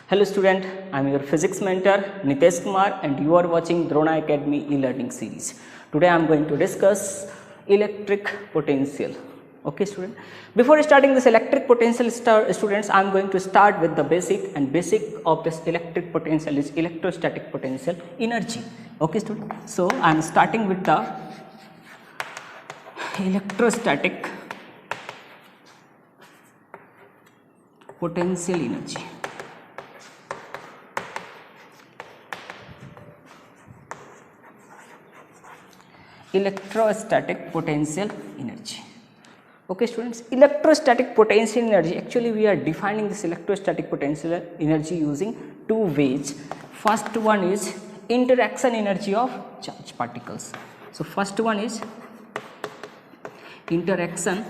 Hello student, I am your physics mentor Nitesh Kumar and you are watching Drona Academy e-learning series. Today I am going to discuss electric potential. Okay student, before starting this electric potential students, I am going to start with the basic, and basic of this electric potential is electrostatic potential energy. Okay student, so I am starting with the electrostatic potential energy. Electrostatic potential energy. Okay students, electrostatic potential energy, actually we are defining this electrostatic potential energy using two ways. First one is interaction energy of charged particles. So first one is interaction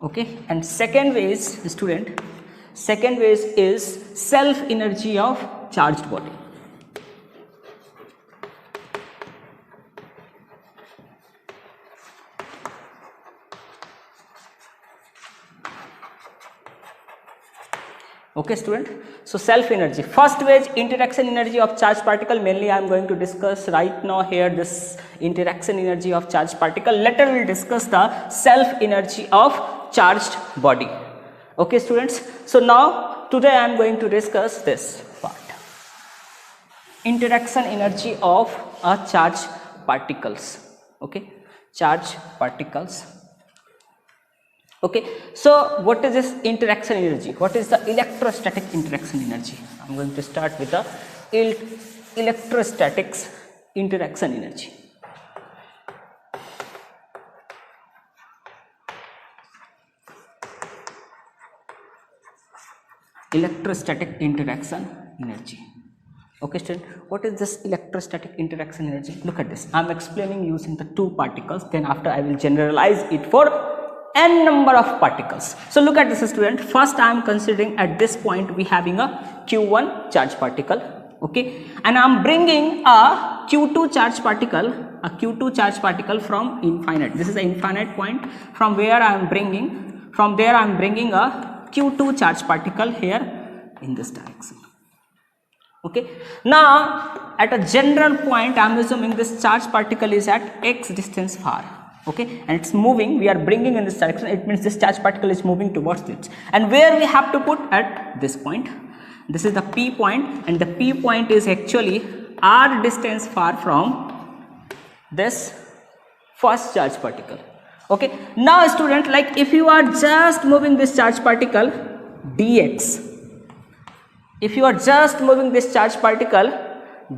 okay, and second way is student, second way is self energy of charged body. Okay student, so self energy. First way is interaction energy of charged particle. Mainly I am going to discuss right now here this interaction energy of charged particle. Later we will discuss the self energy of charged body. Okay students, so now today I am going to discuss this part, interaction energy of charged particles. Okay, charged particles. Okay, so what is this interaction energy? What is the electrostatic interaction energy? I am going to start with the electrostatics interaction energy. Electrostatic interaction energy. Okay student, what is this electrostatic interaction energy? Look at this, I am explaining using the two particles, then after I will generalize it for n number of particles. So look at this student, first I am considering at this point we having a q1 charge particle, okay, and I am bringing a q2 charge particle, from infinite. This is the infinite point from where I am bringing, from there I am bringing a q2 charge particle here in this direction. Okay, now at a general point I am assuming this charge particle is at x distance far. Okay, and it's moving, we are bringing in this direction, it means this charge particle is moving towards it, and where we have to put at this point, this is the p point, and the p point is actually r distance far from this first charge particle. Okay, now student, like if you are just moving this charge particle dx, if you are just moving this charge particle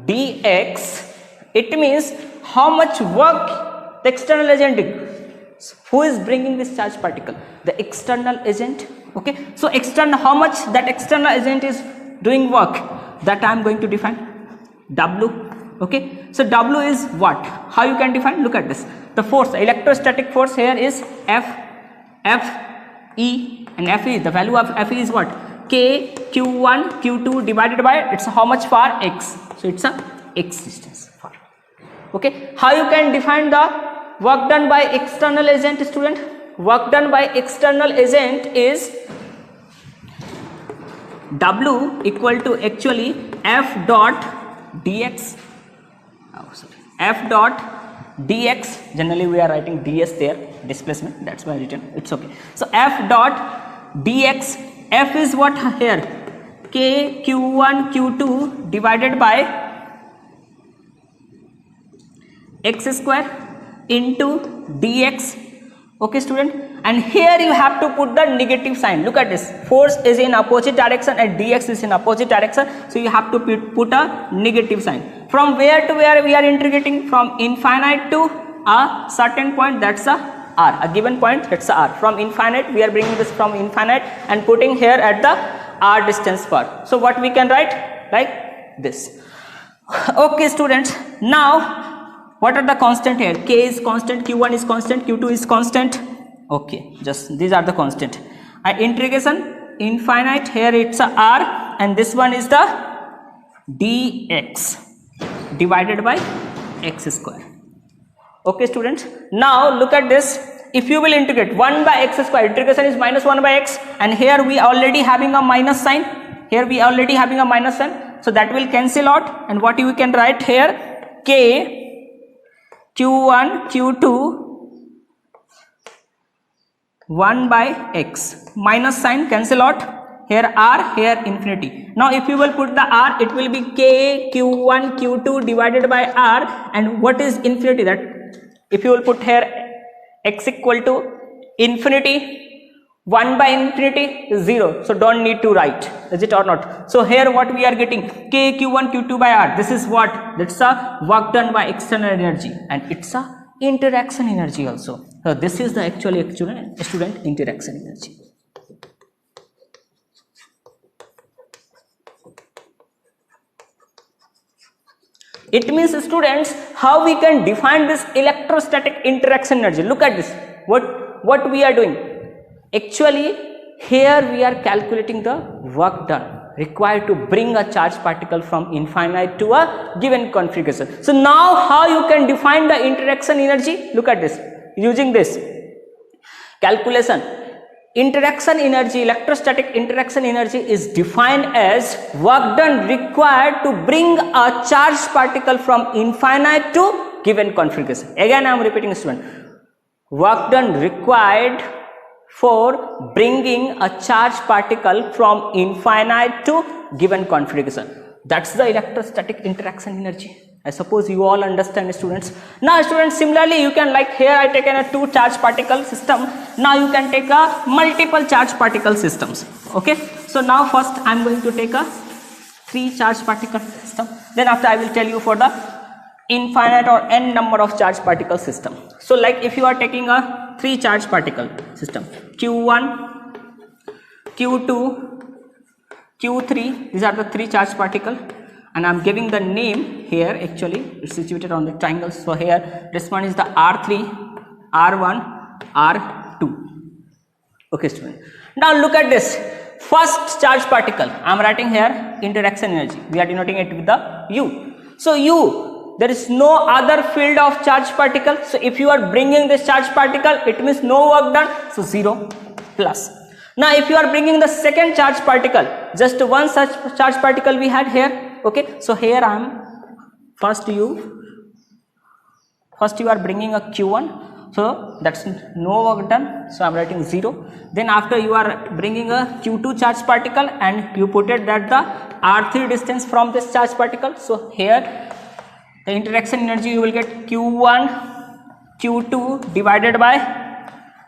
dx, it means how much work the external agent did. Who is bringing this charge particle? The external agent. Okay, so external, how much that external agent is doing work, that I am going to define W. Okay, so W is what? How you can define? Look at this, the force, the electrostatic force here is Fe, and Fe, the value of Fe is what? K q1 q2 divided by, it's how much far? X, so it's a x distance far. Okay, how you can define the work done by external agent student? Work done by external agent is W equal to actually F dot dx, F dot dx, generally we are writing ds there, displacement, that's why I written, it's okay. So F dot dx, F is what here? K q1 q2 divided by x square into dx. Okay student, and here you have to put the negative sign. Look at this, force is in opposite direction and dx is in opposite direction, so you have to put a negative sign. From where to where we are integrating? From infinite to a certain point, that's a r, a given point, that's a r. From infinite we are bringing this from infinite and putting here at the r distance far. So what we can write like this. Okay students, now what are the constant here? K is constant, q1 is constant, q2 is constant. Okay, just these are the constant. Integration infinite, here it's a r, and this one is the dx divided by x square. Okay students, now look at this. If you will integrate 1 by x square, integration is minus 1 by x, and here we already having a minus sign, here we already having a minus sign, so that will cancel out, and what you can write here, k q1 q2 1 by x, minus sign cancel out, here r, here infinity. Now if you will put the r, it will be k q1 q2 divided by r, and what is infinity? That if you will put here x equal to infinity, 1 by infinity is 0, so don't need to write, is it or not? So here what we are getting, k q1 q2 by r, this is what, that's a work done by external energy, and it's a interaction energy also. So this is the actually student interaction energy. It means students, how we can define this electrostatic interaction energy. Look at this, what we are doing. Actually here we are calculating the work done required to bring a charged particle from infinite to a given configuration. So now how you can define the interaction energy? Look at this, using this calculation. Interaction energy, electrostatic interaction energy is defined as work done required to bring a charged particle from infinite to given configuration. Again I am repeating student, work done required for bringing a charged particle from infinite to given configuration. That's the electrostatic interaction energy. I suppose you all understand students. Now students, similarly you can, like here I taken a 2 charge particle system, now you can take a multiple charge particle systems. Okay, so now first I am going to take a 3 charge particle system, then after I will tell you for the infinite or n number of charge particle system. So like if you are taking a 3 charge particle system, q1 q2 q3, these are the 3 charge particle, and I am giving the name here. Actually it's situated on the triangle, so here this one is the r3, r1, r2. Okay student, now look at this first charge particle. I am writing here interaction energy, we are denoting it with the u. So u, there is no other field of charge particle, so if you are bringing this charge particle, it means no work done, so 0 plus. Now if you are bringing the second charge particle, just one such charge particle we had here. Okay, so here I am, first you are bringing a q1, so that's no work done, so I am writing 0. Then after you are bringing a q2 charge particle, and you put it that the r3 distance from this charge particle, so here the interaction energy you will get q1 q2 divided by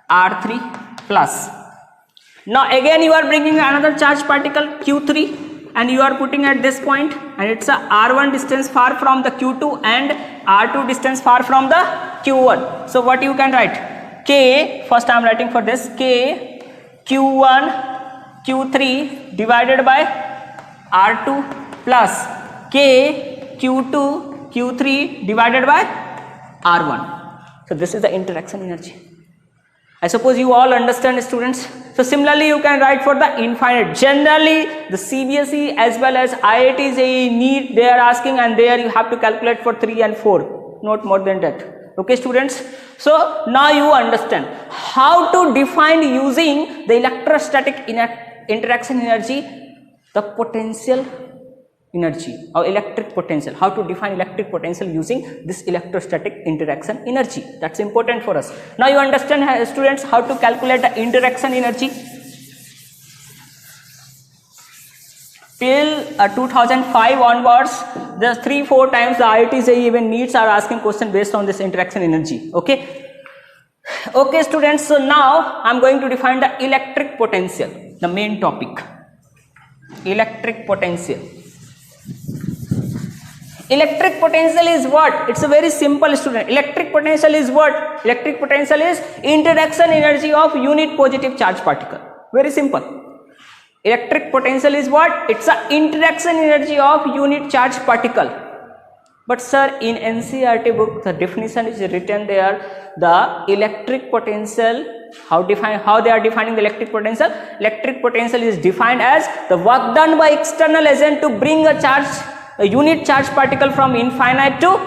r3 plus. Now again you are bringing another charge particle q3, and you are putting at this point, and it's a r1 distance far from the q2 and r2 distance far from the q1. So what you can write, k, first I am writing for this, k q1 q3 divided by r2 plus k q2 q3 divided by r1. So this is the interaction energy. I suppose you all understand students. So similarly you can write for the infinite. Generally the CBSE as well as IIT JEE NEET, they are asking, and there you have to calculate for 3 and 4, not more than that. Okay students, so now you understand how to define using the electrostatic interaction energy, the potential energy or electric potential, how to define electric potential using this electrostatic interaction energy. That's important for us. Now you understand students how to calculate the interaction energy. Till 2005 onwards, the 3-4 times the IIT JEE even NEETs are asking question based on this interaction energy. Okay, okay students, so now I am going to define the electric potential, the main topic, electric potential. Electric potential is what? It's a very simple student. Electric potential is what? Electric potential is interaction energy of unit positive charge particle. Very simple. Electric potential is what? It's a interaction energy of unit charge particle. But sir, in NCERT book, the definition is written there. The electric potential, how they are defining the electric potential? Electric potential is defined as the work done by external agent to bring a unit charge particle from infinite to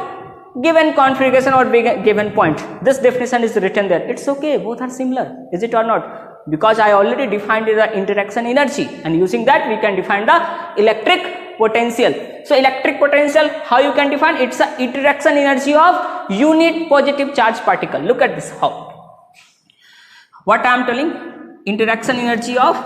given configuration or given point. This definition is written there. It's okay, both are similar, is it or not? Because I already defined the interaction energy, and using that we can define the electric potential. So electric potential, how you can define? It's the interaction energy of unit positive charge particle. Look at this, how. What I am telling? Interaction energy of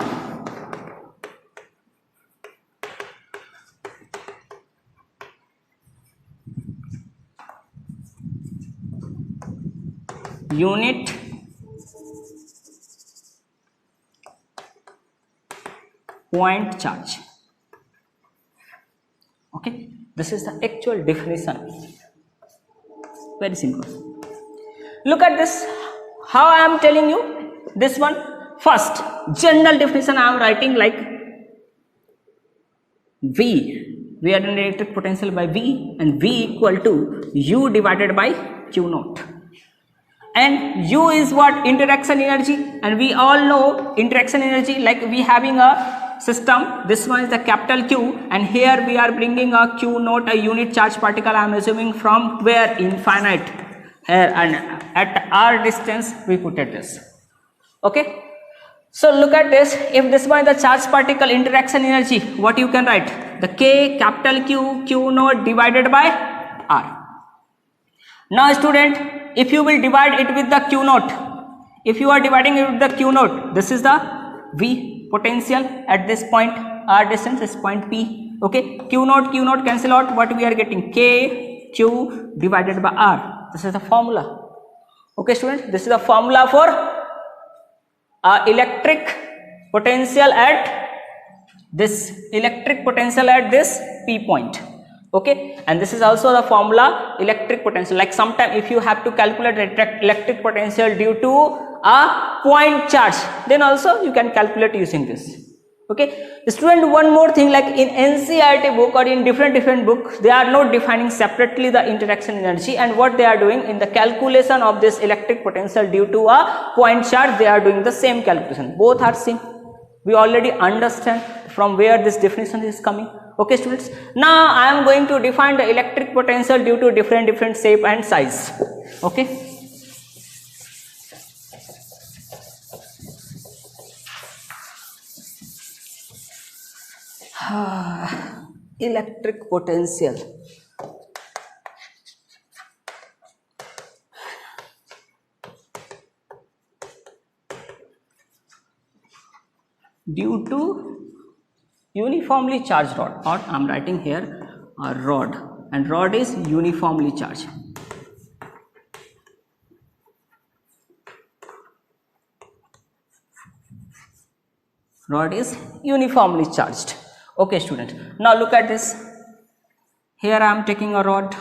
unit point charge. Okay, this is the actual definition. Very simple. Look at this, how I am telling you this one. First, general definition I am writing like V. We are in electric potential by V, and V equal to U divided by Q naught. And U is what? Interaction energy, and we all know interaction energy, like we having a system, this one is the capital Q, and here we are bringing a Q naught, a unit charge particle. I am assuming from where? Infinite, here, and at R distance we put it this. Okay, so look at this. If this one is the charge particle interaction energy, what you can write? The K capital Q naught divided by R. Now student, if you will divide it with the Q naught, if you are dividing it with the Q naught, this is the V potential at this point, R distance is point P. Okay, Q naught cancel out, what we are getting? K Q divided by R. This is the formula. Okay students, this is the formula for electric potential at this P point. Okay, and this is also the formula electric potential. Like sometime if you have to calculate electric potential due to a point charge, then also you can calculate using this. Okay, student, one more thing, like in NCERT book or in different books, they are not defining separately the interaction energy, and what they are doing in the calculation of this electric potential due to a point charge, they are doing the same calculation. Both are same. We already understand from where this definition is coming. Okay students, now I am going to define the electric potential due to different shape and size. Okay, electric potential. Due to uniformly charged rod, or I am writing here a rod, and rod is uniformly charged. Rod is uniformly charged. Okay student, now look at this. Here I am taking a rod,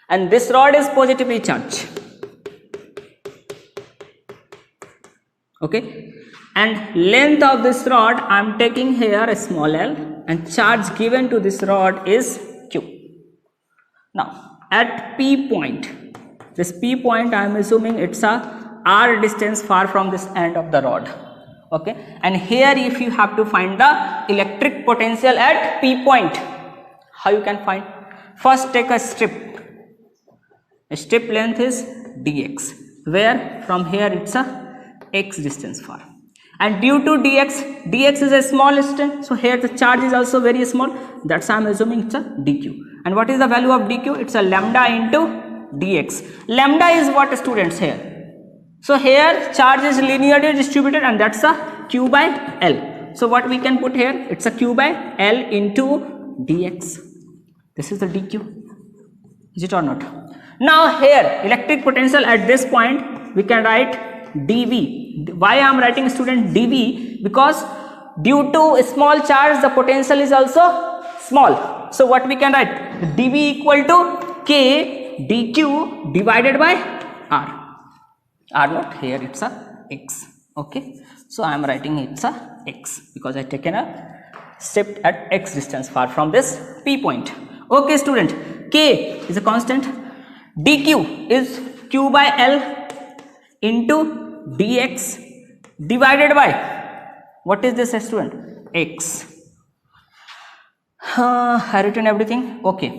and this rod is positively charged. Okay, and length of this rod I am taking here a small l, and charge given to this rod is Q. Now at P point, this P point I am assuming it's a R distance far from this end of the rod. Okay, and here if you have to find the electric potential at P point, how you can find? First take a strip. A strip length is dx, where from here it's a x distance far, and due to dx is a small distance, so here the charge is also very small, that's why I am assuming it's a dq. And what is the value of dq? It's a lambda into dx. Lambda is what students here? So here charge is linearly distributed, and that's a q by l. So what we can put here? It's a q by l into dx. This is the dq, is it or not? Now here electric potential at this point we can write dV. Why I am writing student dV? Because due to a small charge the potential is also small. So what we can write? dV equal to k dq divided by r. R naught, here it's a x. Okay, so I am writing it's a x because I taken a step at x distance far from this P point. Okay student, K is a constant, dq is q by L into dx divided by, what is this student, x. I written everything. Okay,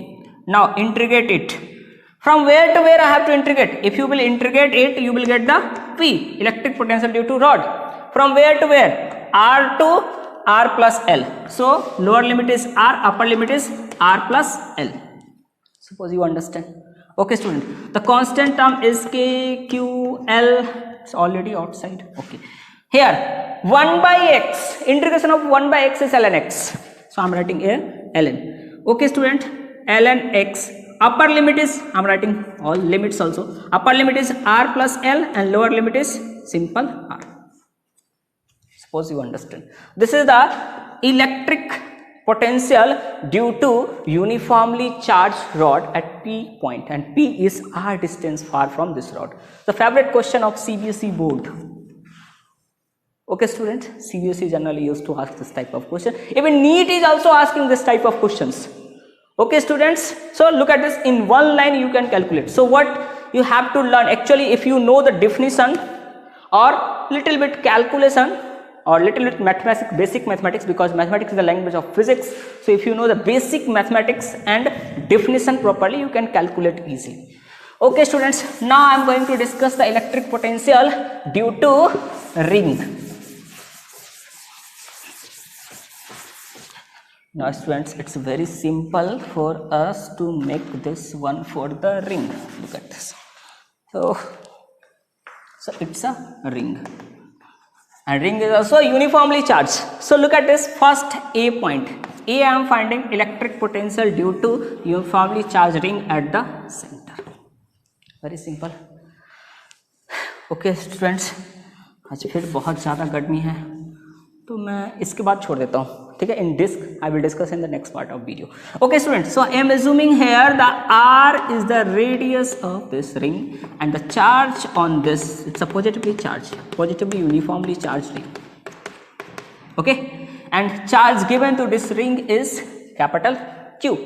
now integrate it. From where to where I have to integrate? If you will integrate it, you will get the P, electric potential due to rod. From where to where? R to R plus L. So lower limit is R, upper limit is R plus L. Suppose you understand. Okay student, the constant term is K, Q, L. It's already outside. Okay, here 1 by x, integration of 1 by x is ln x. So I am writing here ln. Okay student, ln x. Upper limit is, I am writing all limits also. Upper limit is R plus L and lower limit is simple R. Suppose you understand. This is the electric potential due to uniformly charged rod at P point, and P is R distance far from this rod. The favorite question of CBSE board. Okay student, CBSE generally used to ask this type of question. Even NEET is also asking this type of questions. Okay students, so look at this, in one line you can calculate. So what you have to learn, actually if you know the definition or little bit calculation or little bit mathematics, basic mathematics, because mathematics is the language of physics. So if you know the basic mathematics and definition properly, you can calculate easily. Okay students, now I am going to discuss the electric potential due to ring. Now students, it's very simple for us to make this one for the ring. Look at this. So it's a ring, and ring is also uniformly charged. So look at this, first A point. A, I am finding electric potential due to uniformly charged ring at the center. Very simple. Okay students, आज फिर बहुत ज़्यादा गर्मी है तो मैं इसके बाद छोड़ देता हूँ, ठीक है. इन disk I will discuss in the next part of video. Okay students, so I am assuming here the R is the radius of this ring and the charge on this, it's a positively charged, positively uniformly charged ring. Okay, and charge given to this ring is capital Q.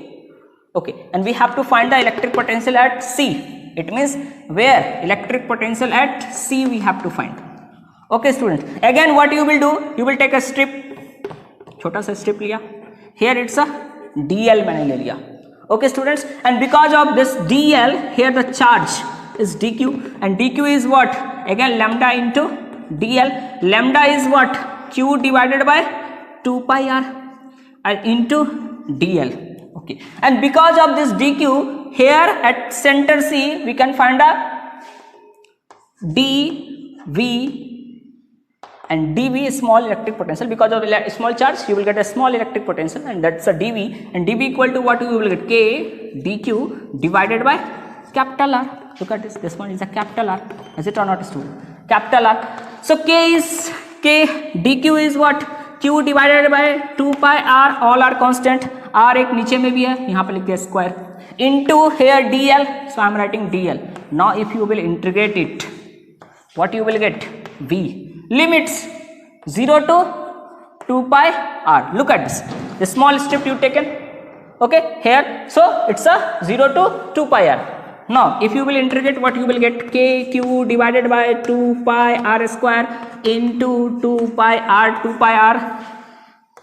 Okay, and we have to find the electric potential at C. It means where electric potential at C we have to find. Okay students, again what you will do, you will take a strip, छोटा सा strip लिया, here it's a dl मैंने ले लिया. Okay students, and because of this dl, here the charge is dq, and dq is what, again lambda into dl. Lambda is what, q divided by 2 pi r and into dl. Okay, and because of this dq, here at center C we can find a dv, and dv is small electric potential. Because of small charge you will get a small electric potential, and that's a dv, and dv equal to what, you will get k dq divided by capital R. Look at this one is a capital R. Is it or not student? Capital R. So k is k, dq is what, q divided by 2 pi r, all are constant, r एक नीचे में भी है, यहाँ पे लिख दिया square, into here dl. So I am writing dl. Now if you will integrate it, what you will get, v. Limits 0 to 2 pi r. Look at this, the small strip you taken. Okay, here, so it's a 0 to 2 pi r. Now if you will integrate, what you will get, k q divided by 2 pi r square into 2 pi r, 2 pi r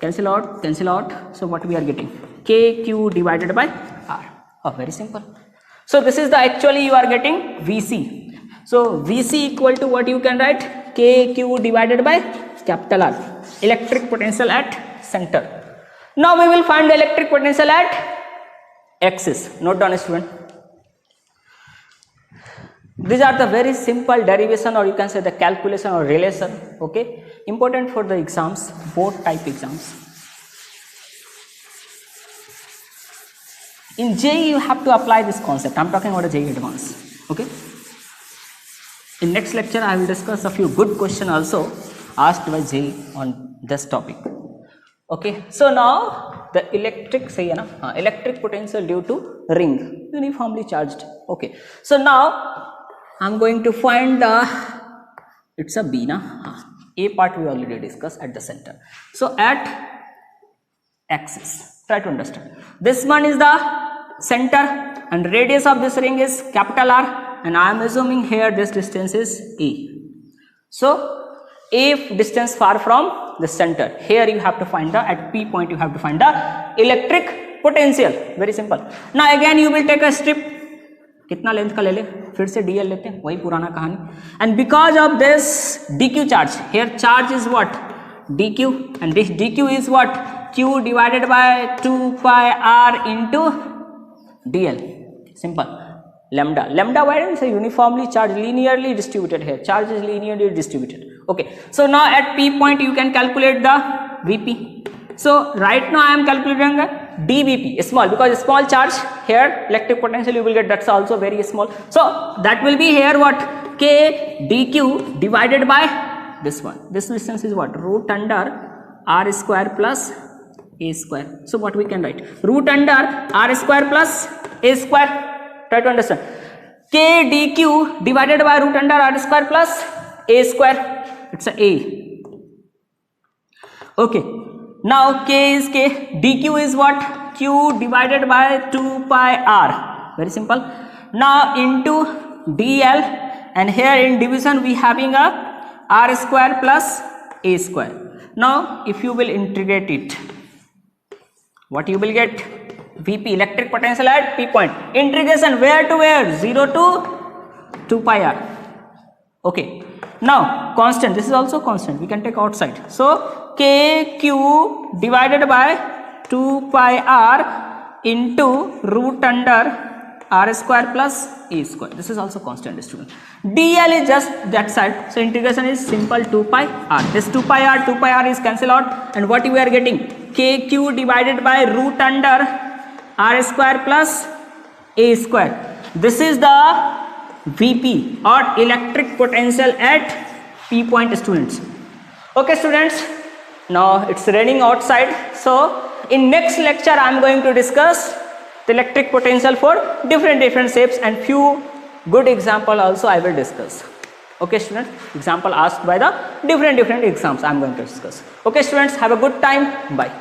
cancel out, cancel out. So what we are getting, k q divided by r. Oh, very simple. So this is the, actually you are getting vc. So vc equal to what you can write, k q divided by capital R, electric potential at center. Now we will find the electric potential at axis. Note down student. These are the very simple derivation, or you can say the calculation or relation. Okay, important for the exams, both type exams. In JEE you have to apply this concept. I am talking about a JEE advanced. Okay. In next lecture I will discuss a few good questions also asked by JEE on this topic. Okay, so now the electric, सही है ना, electric potential due to ring, uniformly charged. Okay, so now I am going to find the, it's a B na, A part we already discussed at the center. So at axis, try to understand. This one is the center and radius of this ring is capital R, and I am assuming here this distance is A. So if distance far from the center, here you have to find the, at P point you have to find the electric potential. Very simple. Now again you will take a strip, कितना length का ले ले, फिर से dl लेते हैं, वही पुराना कहानी. And because of this dq charge, here charge is what, dq, and this dq is what, q divided by 2 pi r into dl. Simple. Lambda why is uniformly charged, linearly distributed. Here charge is linearly distributed. Okay, so now at P point you can calculate the Vp. So right now I am calculating dVp, small, because small charge here electric potential you will get, that's also very small. So that will be here what, k dq divided by this one. This distance is what, root under r square plus a square. So what we can write, root under r square plus a square. Try to understand, k dq divided by root under r square plus a square, it's a a. Okay, now k is k, dq is what, q divided by 2 pi r, very simple. Now into dl, and here in division we having a r square plus a square. Now if you will integrate it, what you will get, Vp, electric potential at P point. Integration where to where, 0 to 2 pi r. Okay, now constant, this is also constant, we can take outside. So kq divided by 2 pi r into root under r square plus a square, this is also constant, student. dl is just that side, so integration is simple, 2 pi r. This 2 pi r is cancelled out, and what we are getting, kq divided by root under r square plus a square. This is the Vp or electric potential at P point, students. Okay students, now it's raining outside, so in next lecture I am going to discuss the electric potential for different shapes, and few good example also I will discuss. Okay students, example asked by the different exams I am going to discuss. Okay students, have a good time, bye.